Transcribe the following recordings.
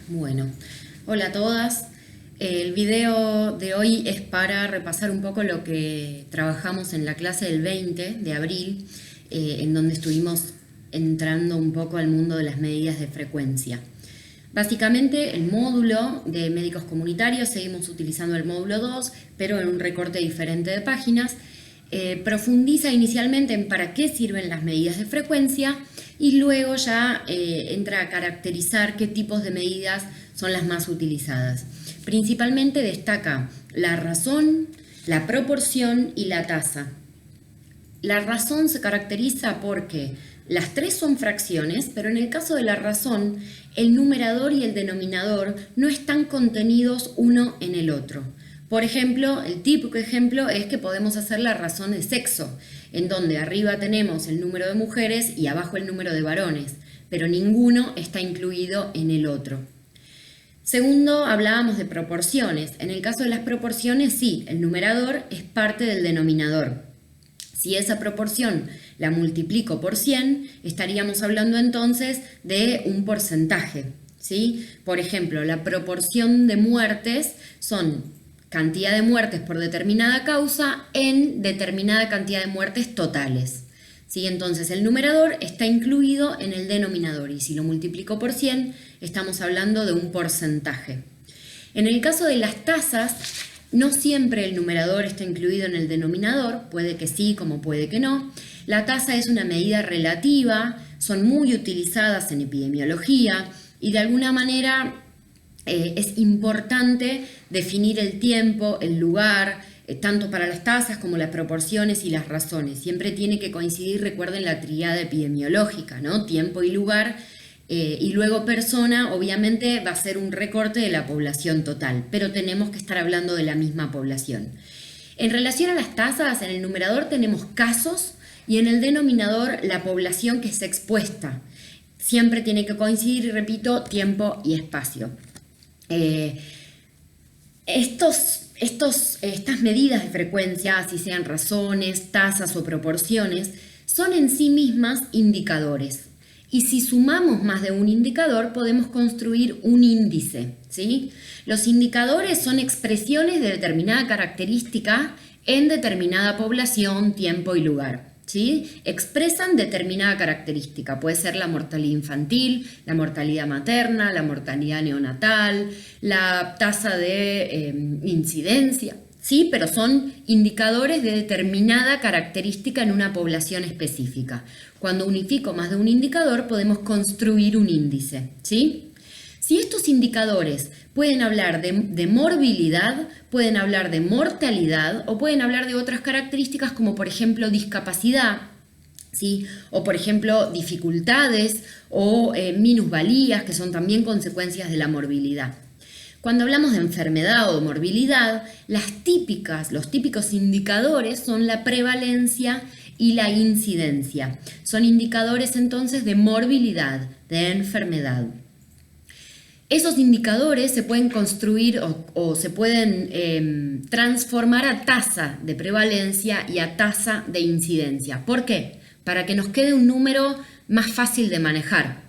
Bueno, hola a todas. El video de hoy es para repasar un poco lo que trabajamos en la clase del 20 de abril, en donde estuvimos entrando un poco al mundo de las medidas de frecuencia. Básicamente, el módulo de médicos comunitarios, seguimos utilizando el módulo 2, pero en un recorte diferente de páginas. Profundiza inicialmente en para qué sirven las medidas de frecuencia y luego ya entra a caracterizar qué tipos de medidas son las más utilizadas. Principalmente destaca la razón, la proporción y la tasa. La razón se caracteriza porque las tres son fracciones, pero en el caso de la razón, el numerador y el denominador no están contenidos uno en el otro. Por ejemplo, el típico ejemplo es que podemos hacer la razón de sexo, en donde arriba tenemos el número de mujeres y abajo el número de varones, pero ninguno está incluido en el otro. Segundo, hablábamos de proporciones. En el caso de las proporciones, sí, el numerador es parte del denominador. Si esa proporción la multiplico por 100, estaríamos hablando entonces de un porcentaje, ¿sí? Por ejemplo, la proporción de muertes son cantidad de muertes por determinada causa en determinada cantidad de muertes totales, ¿sí? Entonces el numerador está incluido en el denominador y si lo multiplico por 100 estamos hablando de un porcentaje. En el caso de las tasas, no siempre el numerador está incluido en el denominador, puede que sí como puede que no. La tasa es una medida relativa, son muy utilizadas en epidemiología y de alguna manera es importante definir el tiempo, el lugar, tanto para las tasas como las proporciones y las razones. Siempre tiene que coincidir, recuerden la tríada epidemiológica, ¿no? Tiempo y lugar, y luego persona, obviamente va a ser un recorte de la población total, pero tenemos que estar hablando de la misma población. En relación a las tasas, en el numerador tenemos casos y en el denominador la población que está expuesta. Siempre tiene que coincidir, repito, tiempo y espacio. Estas medidas de frecuencia, así sean razones, tasas o proporciones, son en sí mismas indicadores. Y si sumamos más de un indicador, podemos construir un índice, ¿sí? Los indicadores son expresiones de determinada característica en determinada población, tiempo y lugar, ¿sí? Expresan determinada característica, puede ser la mortalidad infantil, la mortalidad materna, la mortalidad neonatal, la tasa de incidencia, ¿sí? Pero son indicadores de determinada característica en una población específica. Cuando unifico más de un indicador podemos construir un índice, ¿sí? Si estos indicadores pueden hablar de morbilidad, pueden hablar de mortalidad o pueden hablar de otras características como por ejemplo discapacidad, ¿sí? O por ejemplo dificultades o minusvalías que son también consecuencias de la morbilidad. Cuando hablamos de enfermedad o morbilidad, los típicos indicadores son la prevalencia y la incidencia. Son indicadores entonces de morbilidad, de enfermedad. Esos indicadores se pueden construir o se pueden transformar a tasa de prevalencia y a tasa de incidencia. ¿Por qué? Para que nos quede un número más fácil de manejar.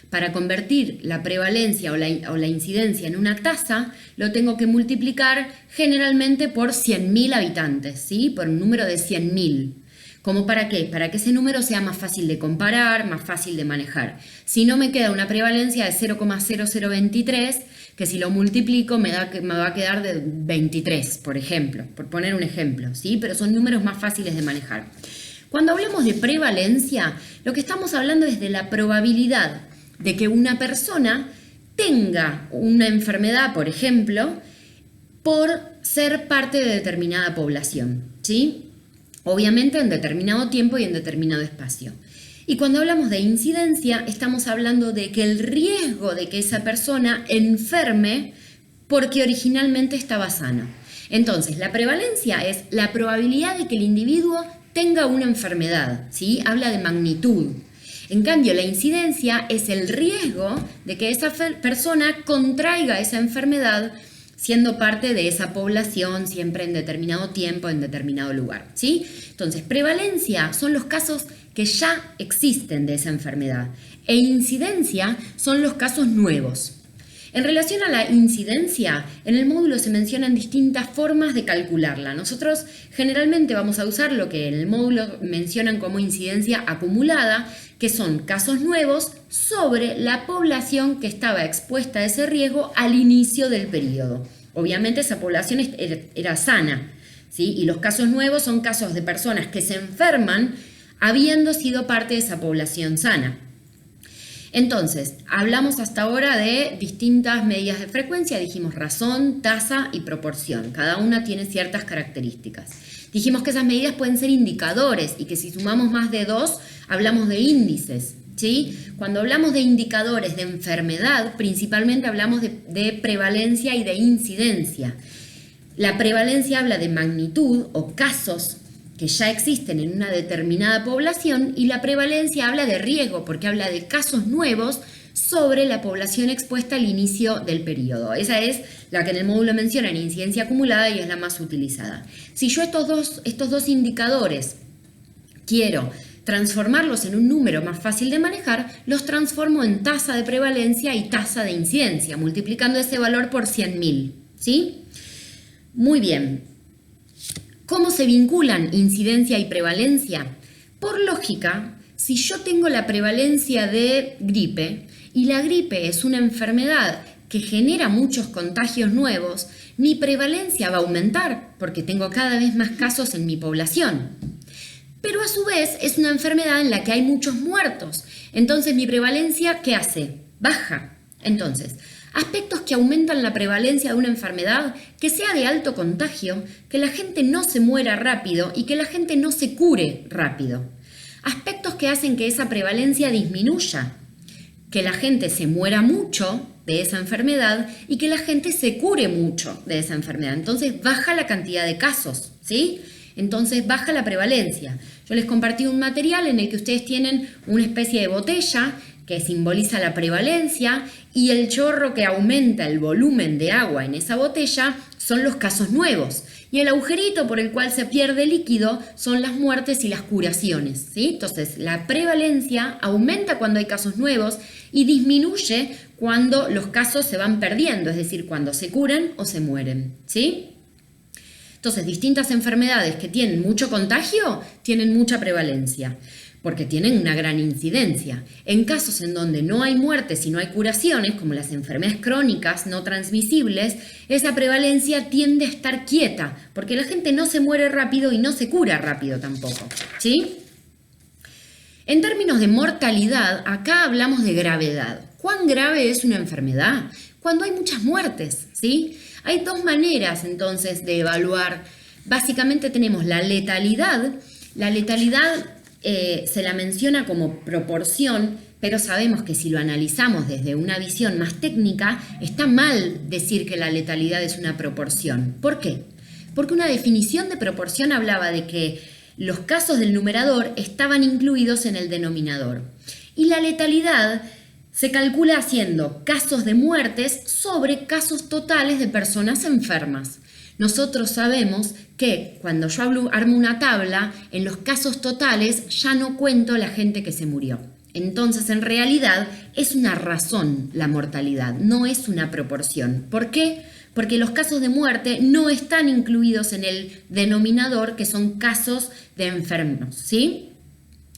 Para convertir la prevalencia o la incidencia en una tasa, lo tengo que multiplicar generalmente por 100.000 habitantes, ¿sí? Por un número de 100.000. ¿Cómo para qué? Para que ese número sea más fácil de comparar, más fácil de manejar. Si no me queda una prevalencia de 0,0023, que si lo multiplico me va a quedar de 23, por ejemplo, por poner un ejemplo, ¿sí? Pero son números más fáciles de manejar. Cuando hablamos de prevalencia, lo que estamos hablando es de la probabilidad de que una persona tenga una enfermedad, por ejemplo, por ser parte de determinada población, ¿sí? Obviamente en determinado tiempo y en determinado espacio. Y cuando hablamos de incidencia, estamos hablando de que el riesgo de que esa persona enferme porque originalmente estaba sana. Entonces, la prevalencia es la probabilidad de que el individuo tenga una enfermedad, ¿sí? Habla de magnitud. En cambio, la incidencia es el riesgo de que esa persona contraiga esa enfermedad siendo parte de esa población siempre en determinado tiempo, en determinado lugar, ¿sí? Entonces, prevalencia son los casos que ya existen de esa enfermedad e incidencia son los casos nuevos. En relación a la incidencia, en el módulo se mencionan distintas formas de calcularla. Nosotros generalmente vamos a usar lo que en el módulo mencionan como incidencia acumulada, que son casos nuevos sobre la población que estaba expuesta a ese riesgo al inicio del periodo. Obviamente esa población era sana, ¿sí? Y los casos nuevos son casos de personas que se enferman habiendo sido parte de esa población sana. Entonces, hablamos hasta ahora de distintas medidas de frecuencia, dijimos razón, tasa y proporción. Cada una tiene ciertas características. Dijimos que esas medidas pueden ser indicadores y que si sumamos más de 2, hablamos de índices, ¿sí? Cuando hablamos de indicadores de enfermedad, principalmente hablamos de prevalencia y de incidencia. La prevalencia habla de magnitud o casos que ya existen en una determinada población, y la prevalencia habla de riesgo, porque habla de casos nuevos sobre la población expuesta al inicio del periodo. Esa es la que en el módulo menciona en incidencia acumulada y es la más utilizada. Si yo estos dos indicadores quiero transformarlos en un número más fácil de manejar, los transformo en tasa de prevalencia y tasa de incidencia, multiplicando ese valor por 100.000, ¿sí? Muy bien. ¿Cómo se vinculan incidencia y prevalencia? Por lógica, si yo tengo la prevalencia de gripe y la gripe es una enfermedad que genera muchos contagios nuevos, mi prevalencia va a aumentar porque tengo cada vez más casos en mi población. Pero a su vez es una enfermedad en la que hay muchos muertos. Entonces mi prevalencia, ¿qué hace? Baja. Entonces, aspectos que aumentan la prevalencia de una enfermedad, que sea de alto contagio, que la gente no se muera rápido y que la gente no se cure rápido. Aspectos que hacen que esa prevalencia disminuya, que la gente se muera mucho de esa enfermedad y que la gente se cure mucho de esa enfermedad. Entonces baja la cantidad de casos, ¿sí? Entonces baja la prevalencia. Yo les compartí un material en el que ustedes tienen una especie de botella que simboliza la prevalencia, y el chorro que aumenta el volumen de agua en esa botella son los casos nuevos. Y el agujerito por el cual se pierde líquido son las muertes y las curaciones, ¿sí? Entonces, la prevalencia aumenta cuando hay casos nuevos y disminuye cuando los casos se van perdiendo, es decir, cuando se curan o se mueren, ¿sí? Entonces, distintas enfermedades que tienen mucho contagio tienen mucha prevalencia, porque tienen una gran incidencia. En casos en donde no hay muertes y no hay curaciones, como las enfermedades crónicas no transmisibles, esa prevalencia tiende a estar quieta, porque la gente no se muere rápido y no se cura rápido tampoco, ¿sí? En términos de mortalidad, acá hablamos de gravedad. ¿Cuán grave es una enfermedad? Cuando hay muchas muertes, ¿sí? Hay dos maneras entonces de evaluar. Básicamente tenemos la letalidad. La letalidad se la menciona como proporción, pero sabemos que si lo analizamos desde una visión más técnica, está mal decir que la letalidad es una proporción. ¿Por qué? Porque una definición de proporción hablaba de que los casos del numerador estaban incluidos en el denominador. Y la letalidad se calcula haciendo casos de muertes sobre casos totales de personas enfermas. Nosotros sabemos que cuando yo armo una tabla, en los casos totales ya no cuento la gente que se murió. Entonces, en realidad, es una razón la mortalidad, no es una proporción. ¿Por qué? Porque los casos de muerte no están incluidos en el denominador, que son casos de enfermos, ¿sí?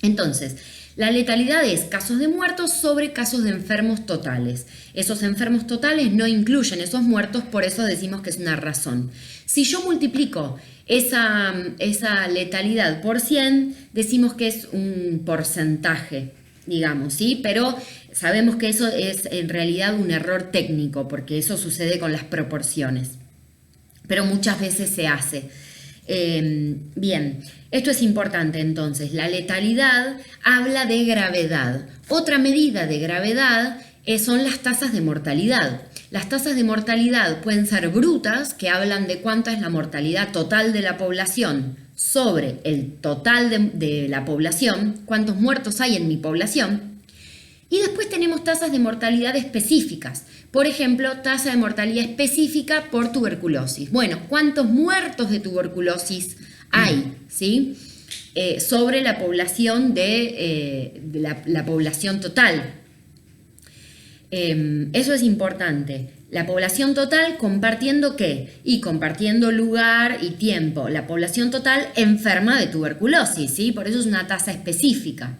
Entonces, la letalidad es casos de muertos sobre casos de enfermos totales. Esos enfermos totales no incluyen esos muertos, por eso decimos que es una razón. Si yo multiplico esa letalidad por 100, decimos que es un porcentaje, digamos, ¿sí? Pero sabemos que eso es en realidad un error técnico, porque eso sucede con las proporciones. Pero muchas veces se hace. Bien, esto es importante entonces. La letalidad habla de gravedad. Otra medida de gravedad son las tasas de mortalidad. Las tasas de mortalidad pueden ser brutas, que hablan de cuánta es la mortalidad total de la población sobre el total de la población, cuántos muertos hay en mi población. Y después tenemos tasas de mortalidad específicas. Por ejemplo, tasa de mortalidad específica por tuberculosis. Bueno, ¿cuántos muertos de tuberculosis hay? ¿Sí? Sobre la población la población total. Eso es importante. La población total compartiendo qué? Y compartiendo lugar y tiempo. La población total enferma de tuberculosis, ¿sí? Por eso es una tasa específica.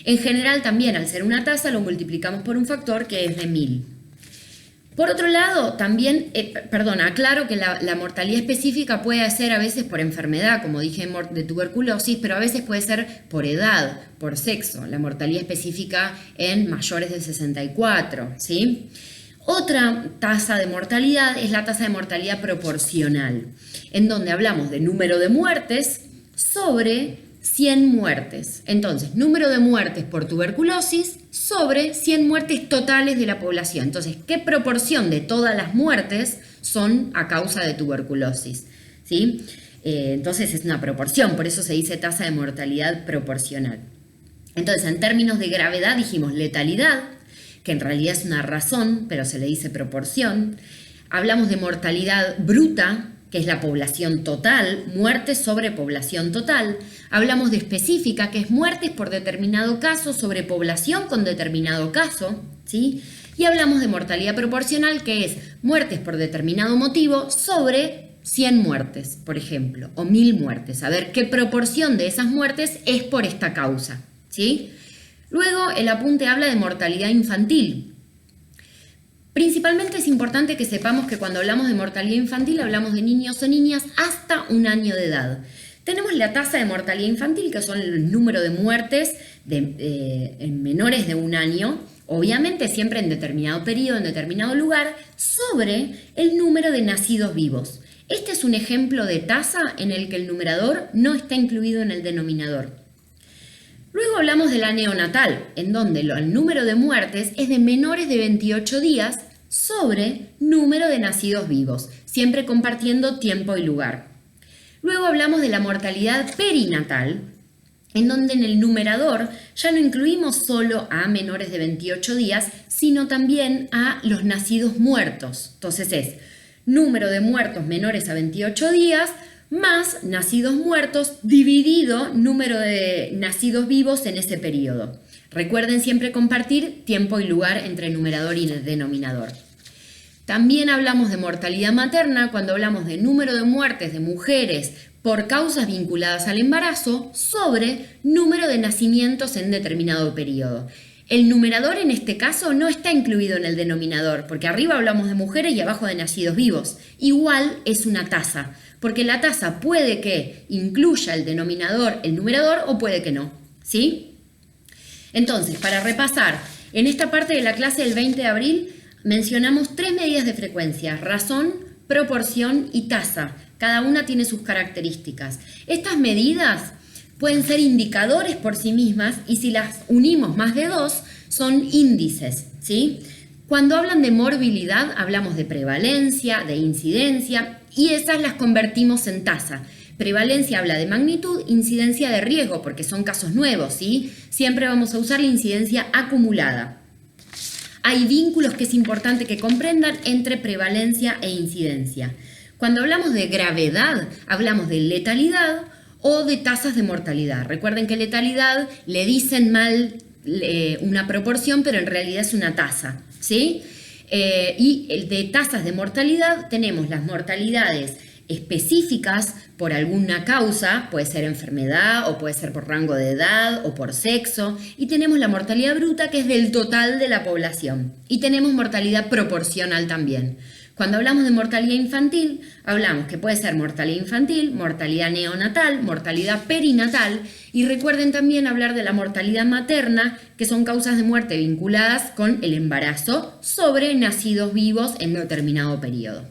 En general también al ser una tasa lo multiplicamos por un factor que es de 1000. Por otro lado, también, aclaro que la mortalidad específica puede ser a veces por enfermedad, como dije, de tuberculosis, pero a veces puede ser por edad, por sexo, la mortalidad específica en mayores de 64, ¿sí? Otra tasa de mortalidad es la tasa de mortalidad proporcional, en donde hablamos de número de muertes sobre 100 muertes. Entonces, número de muertes por tuberculosis sobre 100 muertes totales de la población. Entonces, ¿qué proporción de todas las muertes son a causa de tuberculosis? ¿Sí? Entonces es una proporción, por eso se dice tasa de mortalidad proporcional. Entonces, en términos de gravedad dijimos letalidad, que en realidad es una razón, pero se le dice proporción. Hablamos de mortalidad bruta, que es la población total, muertes sobre población total. Hablamos de específica, que es muertes por determinado caso sobre población con determinado caso, ¿sí? Y hablamos de mortalidad proporcional, que es muertes por determinado motivo sobre 100 muertes, por ejemplo, o 1000 muertes. A ver qué proporción de esas muertes es por esta causa, ¿sí? Luego el apunte habla de mortalidad infantil. Principalmente es importante que sepamos que cuando hablamos de mortalidad infantil hablamos de niños o niñas hasta 1 año de edad. Tenemos la tasa de mortalidad infantil, que son el número de muertes en menores de 1 año, obviamente siempre en determinado periodo, en determinado lugar, sobre el número de nacidos vivos. Este es un ejemplo de tasa en el que el numerador no está incluido en el denominador. Luego hablamos de la neonatal, en donde el número de muertes es de menores de 28 días sobre número de nacidos vivos, siempre compartiendo tiempo y lugar. Luego hablamos de la mortalidad perinatal, en donde en el numerador ya no incluimos solo a menores de 28 días, sino también a los nacidos muertos. Entonces es número de muertos menores a 28 días más nacidos muertos dividido número de nacidos vivos en ese periodo. Recuerden siempre compartir tiempo y lugar entre numerador y denominador. También hablamos de mortalidad materna cuando hablamos de número de muertes de mujeres por causas vinculadas al embarazo sobre número de nacimientos en determinado periodo. El numerador en este caso no está incluido en el denominador, porque arriba hablamos de mujeres y abajo de nacidos vivos. Igual es una tasa, porque la tasa puede que incluya el denominador, el numerador, o puede que no, ¿sí? Entonces, para repasar, en esta parte de la clase del 20 de abril mencionamos 3 medidas de frecuencia: razón, proporción y tasa. Cada una tiene sus características. Estas medidas pueden ser indicadores por sí mismas y si las unimos más de 2 son índices, ¿sí? Cuando hablan de morbilidad hablamos de prevalencia, de incidencia y esas las convertimos en tasa. Prevalencia habla de magnitud, incidencia de riesgo porque son casos nuevos, ¿sí? Siempre vamos a usar la incidencia acumulada. Hay vínculos que es importante que comprendan entre prevalencia e incidencia. Cuando hablamos de gravedad hablamos de letalidad o de tasas de mortalidad. Recuerden que letalidad le dicen mal una proporción, pero en realidad es una tasa, ¿sí? Y de tasas de mortalidad tenemos las mortalidades específicas por alguna causa, puede ser enfermedad o puede ser por rango de edad o por sexo, y tenemos la mortalidad bruta que es del total de la población, y tenemos mortalidad proporcional también. Cuando hablamos de mortalidad infantil, hablamos que puede ser mortalidad infantil, mortalidad neonatal, mortalidad perinatal y recuerden también hablar de la mortalidad materna, que son causas de muerte vinculadas con el embarazo sobre nacidos vivos en determinado periodo.